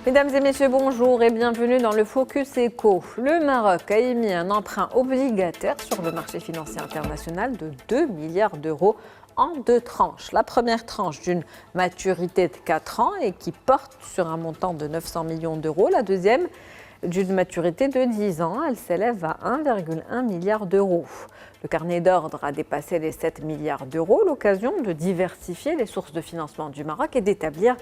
Mesdames et messieurs, bonjour et bienvenue dans le Focus Éco. Le Maroc a émis un emprunt obligataire sur le marché financier international de 2 milliards d'euros en 2 tranches. La première tranche d'une maturité de 4 ans et qui porte sur un montant de 900 millions d'euros. La deuxième d'une maturité de 10 ans, elle s'élève à 1,1 milliard d'euros. Le carnet d'ordre a dépassé les 7 milliards d'euros, l'occasion de diversifier les sources de financement du Maroc et d'établir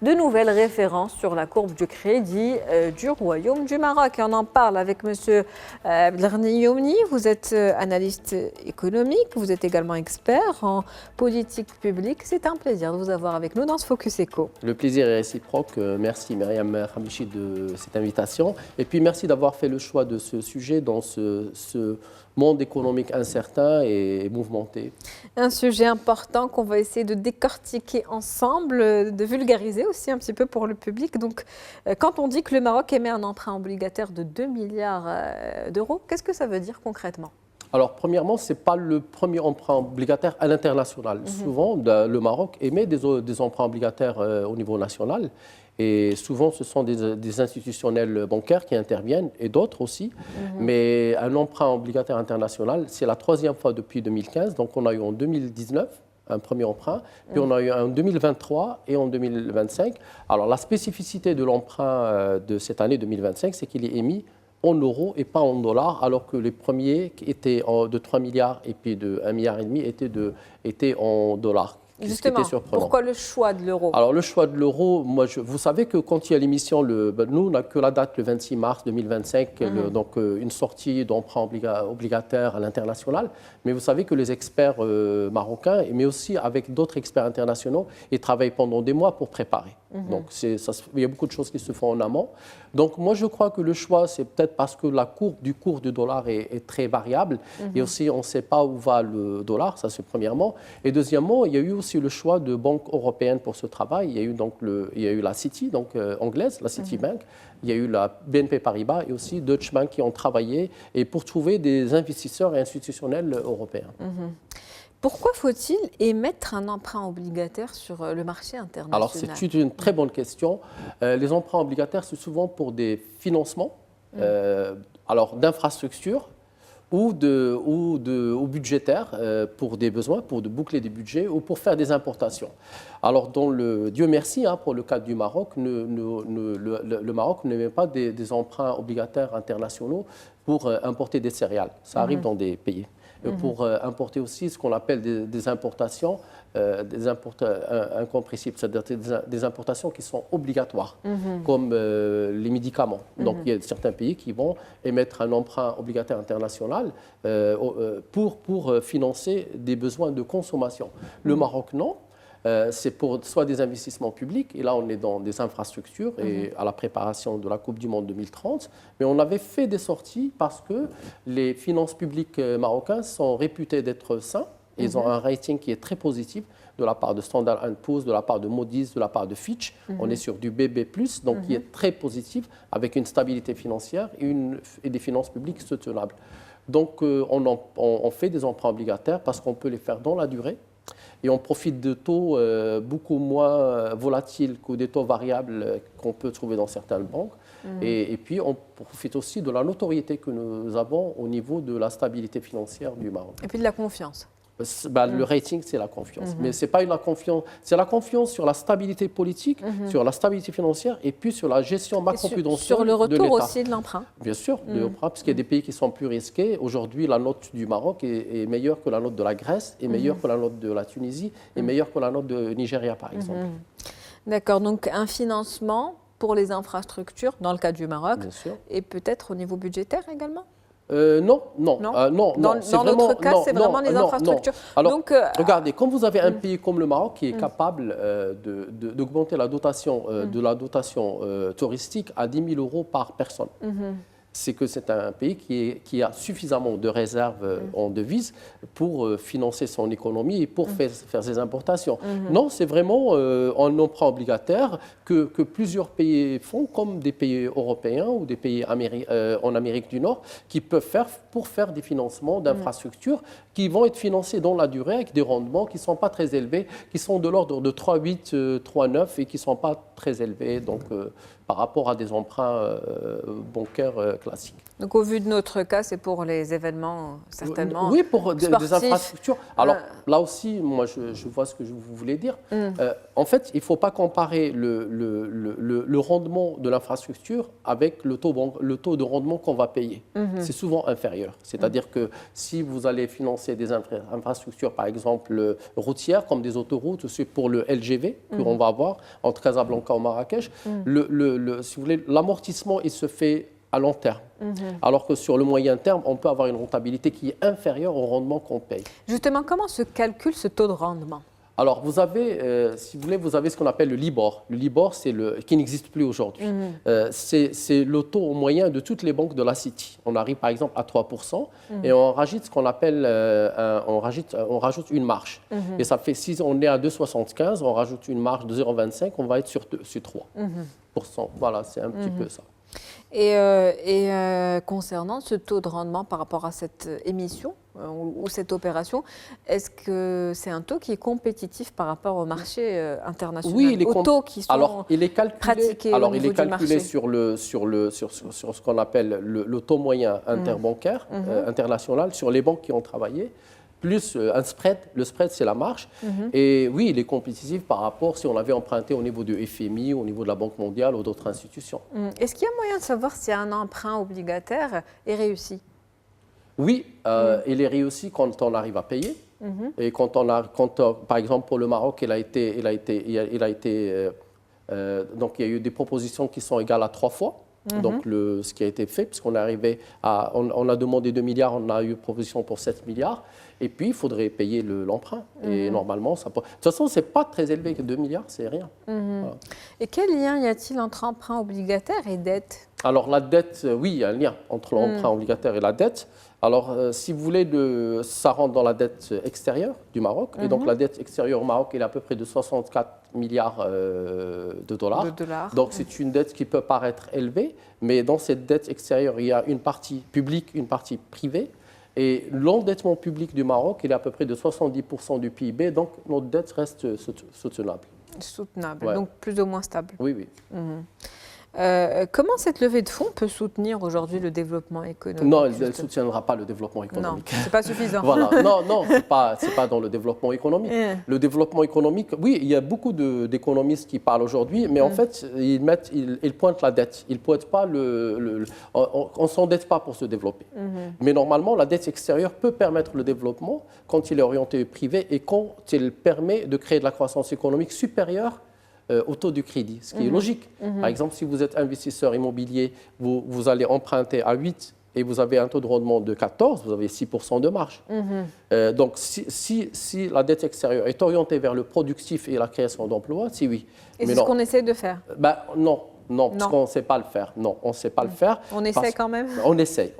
de nouvelles références sur la courbe du crédit du Royaume du Maroc. Et on en parle avec M. Abdelghani Yomni. Vous êtes analyste économique, vous êtes également expert en politique publique. C'est un plaisir de vous avoir avec nous dans ce Focus Éco. Le plaisir est réciproque. Merci Myriam Hamichi de cette invitation. Et puis merci d'avoir fait le choix de ce sujet dans ce monde économique incertain et mouvementé. Un sujet important qu'on va essayer de décortiquer ensemble, de vulgariser aussi un petit peu pour le public. Donc, quand on dit que le Maroc émet un emprunt obligataire de 2 milliards d'euros, qu'est-ce que ça veut dire concrètement ? Alors, premièrement, ce n'est pas le premier emprunt obligataire à l'international. Souvent, le Maroc émet des emprunts obligataires au niveau national. Et souvent, ce sont des institutionnels bancaires qui interviennent et d'autres aussi. Mais un emprunt obligataire international, c'est la 3e fois depuis 2015. Donc, on a eu en 2019 un premier emprunt, puis on a eu en 2023 et en 2025. Alors, la spécificité de l'emprunt de cette année 2025, c'est qu'il est émis en euros et pas en dollars, alors que les premiers qui étaient de 3 milliards et puis de 1,5 milliard étaient en dollars. Justement, pourquoi le choix de l'euro ? Alors le choix de l'euro, vous savez que quand il y a l'émission, nous on n'a que la date le 26 mars 2025, donc une sortie d'emprunt obligataire à l'international, mais vous savez que les experts marocains, mais aussi avec d'autres experts internationaux, ils travaillent pendant des mois pour préparer. Donc il y a beaucoup de choses qui se font en amont. Donc moi je crois que le choix, c'est peut-être parce que la courbe du cours du dollar est très variable, et aussi on ne sait pas où va le dollar, ça c'est premièrement. Et deuxièmement, il y a eu aussi le choix de banques européennes pour ce travail. Il y a eu, la Citi, donc anglaise, la Citibank. Il y a eu la BNP Paribas et aussi Deutsche Bank qui ont travaillé et pour trouver des investisseurs et institutionnels européens. Pourquoi faut-il émettre un emprunt obligataire sur le marché international ? Alors, c'est une très bonne question. Les emprunts obligataires, c'est souvent pour des financements d'infrastructures ou budgétaires pour des besoins, pour boucler des budgets ou pour faire des importations. Alors, Dieu merci, pour le cas du Maroc, le Maroc n'émet pas des emprunts obligataires internationaux pour importer des céréales. Ça arrive dans des pays. Pour importer aussi ce qu'on appelle des importations incompressibles, c'est-à-dire des importations qui sont obligatoires, comme les médicaments. Donc il y a certains pays qui vont émettre un emprunt obligataire international pour financer des besoins de consommation. Le Maroc, non. C'est pour soit des investissements publics, et là on est dans des infrastructures et à la préparation de la Coupe du Monde 2030, mais on avait fait des sorties parce que les finances publiques marocaines sont réputées d'être saines, ils ont un rating qui est très positif de la part de Standard & Poor's, de la part de Moody's, de la part de Fitch, on est sur du BB+, donc qui est très positif, avec une stabilité financière et des finances publiques soutenables. Donc on fait des emprunts obligataires parce qu'on peut les faire dans la durée, et on profite de taux beaucoup moins volatiles que des taux variables qu'on peut trouver dans certaines banques. Et puis, on profite aussi de la notoriété que nous avons au niveau de la stabilité financière du Maroc. Et puis de la confiance. Le rating, c'est la confiance. Mais ce n'est pas la confiance, c'est la confiance sur la stabilité politique, sur la stabilité financière et puis sur la gestion macro-prudentielle sur le retour de l'État. aussi de l'emprunt. Bien sûr, de l'emprunt, parce qu'il y a des pays qui sont plus risqués. Aujourd'hui, la note du Maroc est meilleure que la note de la Grèce, est meilleure que la note de la Tunisie, est meilleure que la note de Nigeria, par exemple. D'accord, donc un financement pour les infrastructures, dans le cas du Maroc, Bien sûr. Et peut-être au niveau budgétaire également ? Non. Dans notre cas, c'est vraiment les infrastructures. Alors, donc, regardez, quand vous avez un pays comme le Maroc qui est capable d'augmenter la dotation, touristique à 10 000 euros par personne, c'est que c'est un pays qui a suffisamment de réserves en devises pour financer son économie et pour faire ses importations. Non, c'est vraiment un emprunt obligataire que plusieurs pays font, comme des pays européens ou des pays en Amérique du Nord, qui peuvent faire pour faire des financements d'infrastructures qui vont être financés dans la durée avec des rendements qui ne sont pas très élevés, qui sont de l'ordre de 3,8, 3,9 et qui ne sont pas très élevés. Donc, par rapport à des emprunts bancaires classiques. Donc, au vu de notre cas, c'est pour les événements, certainement. Oui, pour des infrastructures. Alors, là aussi, moi, je vois ce que vous voulez dire. En fait, il ne faut pas comparer le rendement de l'infrastructure avec le taux de rendement qu'on va payer. C'est souvent inférieur. C'est-à-dire que si vous allez financer des infrastructures, par exemple, routières, comme des autoroutes, c'est pour le LGV qu'on va avoir entre Casablanca et Marrakech, si vous voulez, l'amortissement, il se fait à long terme. Alors que sur le moyen terme, on peut avoir une rentabilité qui est inférieure au rendement qu'on paye. Justement, comment se calcule ce taux de rendement? Alors, vous avez, si vous voulez, vous avez ce qu'on appelle le Libor. Le Libor, qui n'existe plus aujourd'hui. C'est le taux moyen de toutes les banques de la City. On arrive par exemple à 3% et on rajoute ce qu'on appelle, on rajoute une marge. Et ça fait, si on est à 2,75, on rajoute une marge de 0,25, on va être sur 3%. Voilà, c'est un petit peu ça. Et concernant ce taux de rendement par rapport à cette émission ou cette opération, est-ce que c'est un taux qui est compétitif par rapport au marché international? Oui, aux taux qui sont il est calculé, pratiqués au niveau du marché. sur ce qu'on appelle le taux moyen interbancaire international, sur les banques qui ont travaillé, plus un spread. Le spread, c'est la marge. Et oui, il est compétitif par rapport si on avait emprunté au niveau du FMI, au niveau de la Banque mondiale ou d'autres institutions. Est-ce qu'il y a moyen de savoir si un emprunt obligataire est réussi? Oui, il est réussi quand on arrive à payer. Et par exemple, pour le Maroc, donc il y a eu des propositions qui sont égales à 3 fois. Donc, ce qui a été fait, puisqu'on est arrivé à. On a demandé 2 milliards, on a eu une proposition pour 7 milliards. Et puis, il faudrait payer l'emprunt. Et normalement, ça peut. De toute façon, ce n'est pas très élevé, 2 milliards, c'est rien. Voilà. Et quel lien y a-t-il entre emprunt obligataire et dette? Alors, la dette, oui, il y a un lien entre l'emprunt obligataire et la dette. Alors, si vous voulez, ça rentre dans la dette extérieure du Maroc. Et donc, la dette extérieure au Maroc, elle est à peu près de 64 milliards de dollars. Donc, c'est une dette qui peut paraître élevée. Mais dans cette dette extérieure, il y a une partie publique, une partie privée. Et l'endettement public du Maroc, il est à peu près de 70% du PIB. Donc, notre dette reste soutenable. Soutenable, Ouais. donc plus ou moins stable. Oui, oui. Comment cette levée de fonds peut soutenir aujourd'hui le développement économique? Non, elle ne soutiendra pas le développement économique. Non, ce n'est pas suffisant. Voilà. Non, ce n'est pas dans le développement économique. Le développement économique, oui, il y a beaucoup d'économistes qui parlent aujourd'hui, mais en fait, ils pointent la dette. Ils ne pointent pas on ne s'endette pas pour se développer. Mais normalement, la dette extérieure peut permettre le développement quand il est orienté privé et quand il permet de créer de la croissance économique supérieure au taux du crédit, ce qui est logique. Par exemple, si vous êtes investisseur immobilier, vous allez emprunter à 8 et vous avez un taux de rendement de 14, vous avez 6% de marge. Donc, si la dette extérieure est orientée vers le productif et la création d'emplois, c'est oui. Et c'est ce qu'on essaie de faire? Non, parce qu'on ne sait pas le faire. Non, on ne sait pas le faire. On essaie quand même? On essaie.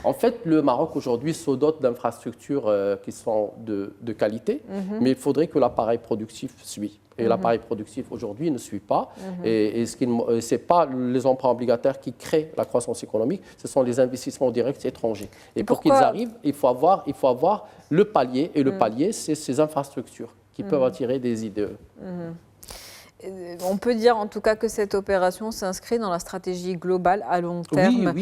En fait, le Maroc aujourd'hui se dote d'infrastructures qui sont de qualité, mais il faudrait que l'appareil productif suive. Et l'appareil productif aujourd'hui ne suit pas. Et ce n'est pas les emprunts obligataires qui créent la croissance économique, ce sont les investissements directs étrangers. Et pour qu'ils arrivent, il faut avoir le palier. Et le palier, c'est ces infrastructures qui peuvent attirer des IDE. On peut dire en tout cas que cette opération s'inscrit dans la stratégie globale à long terme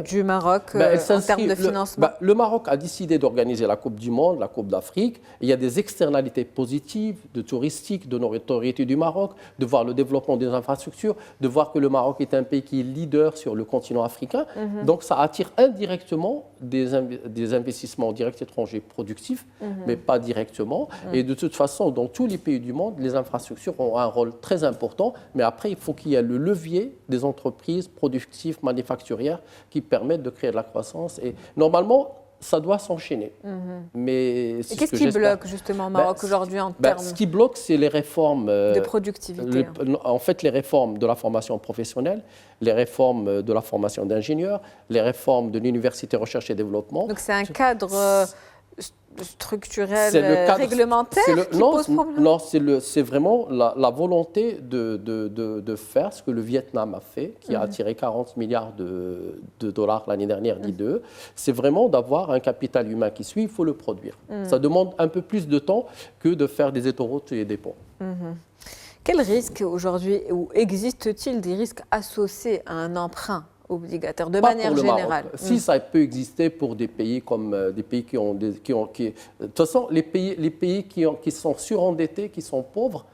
du Maroc en termes de financement. Le Maroc a décidé d'organiser la Coupe du Monde, la Coupe d'Afrique. Il y a des externalités positives, de touristique, de notoriété du Maroc, de voir le développement des infrastructures, de voir que le Maroc est un pays qui est leader sur le continent africain. Donc ça attire indirectement des investissements directs étrangers productifs, mais pas directement. Et de toute façon, dans tous les pays du monde, les infrastructures ont un rôle très important, mais après, il faut qu'il y ait le levier des entreprises productives, manufacturières, qui permettent de créer de la croissance. Et normalement, ça doit s'enchaîner. Mais qu'est-ce qui bloque justement au Maroc aujourd'hui en termes... Ce qui bloque, c'est les réformes... de productivité. En fait, les réformes de la formation professionnelle, les réformes de la formation d'ingénieurs, les réformes de l'université recherche et développement. Donc c'est un cadre... structurel, réglementaire qui pose problème? Non, c'est vraiment la volonté de faire ce que le Vietnam a fait, qui a attiré 40 milliards de dollars l'année dernière, d'IDE. C'est vraiment d'avoir un capital humain qui suit, il faut le produire. Ça demande un peu plus de temps que de faire des autoroutes et des ponts. Quel risque aujourd'hui, ou existe-t-il des risques associés à un emprunt obligataire de manière générale? Si ça peut exister pour des pays comme des pays qui ont de toute façon, les pays qui sont surendettés, qui sont pauvres,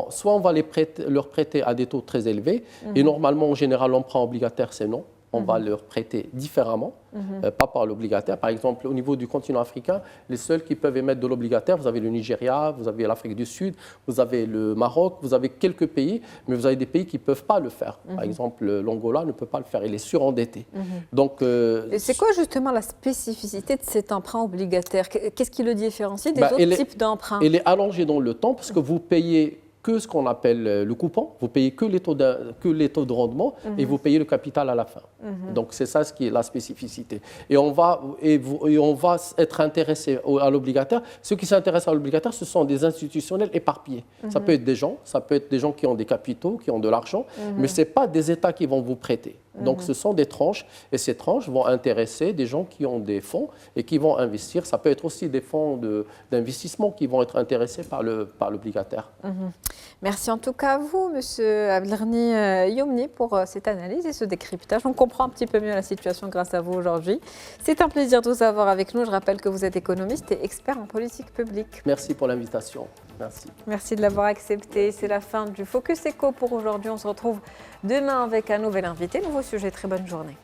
soit on va leur prêter à des taux très élevés, et normalement, en général, l'emprunt obligataire, c'est non. On va leur prêter différemment, pas par l'obligataire. Par exemple, au niveau du continent africain, les seuls qui peuvent émettre de l'obligataire, vous avez le Nigeria, vous avez l'Afrique du Sud, vous avez le Maroc, vous avez quelques pays, mais vous avez des pays qui ne peuvent pas le faire. Par exemple, l'Angola ne peut pas le faire, il est surendetté. Donc, et c'est quoi justement la spécificité de cet emprunt obligataire? Qu'est-ce qui le différencie des autres types d'emprunts? Il est allongé dans le temps parce que vous payez que ce qu'on appelle le coupon, vous payez que les taux de rendement et vous payez le capital à la fin. Donc c'est ça ce qui est la spécificité. Et on va être intéressé à l'obligataire. Ceux qui s'intéressent à l'obligataire, ce sont des institutionnels éparpillés. Ça peut être des gens qui ont des capitaux, qui ont de l'argent, mais ce n'est pas des États qui vont vous prêter. Donc ce sont des tranches et ces tranches vont intéresser des gens qui ont des fonds et qui vont investir. Ça peut être aussi des fonds d'investissement qui vont être intéressés par l'obligataire. Merci en tout cas à vous, Monsieur Abdelghani Youmni, pour cette analyse et ce décryptage. On comprend un petit peu mieux la situation grâce à vous aujourd'hui. C'est un plaisir de vous avoir avec nous. Je rappelle que vous êtes économiste et expert en politique publique. Merci pour l'invitation. Merci. Merci de l'avoir accepté. C'est la fin du Focus Éco pour aujourd'hui. On se retrouve demain avec un nouvel invité, nouveau sujet. Très bonne journée.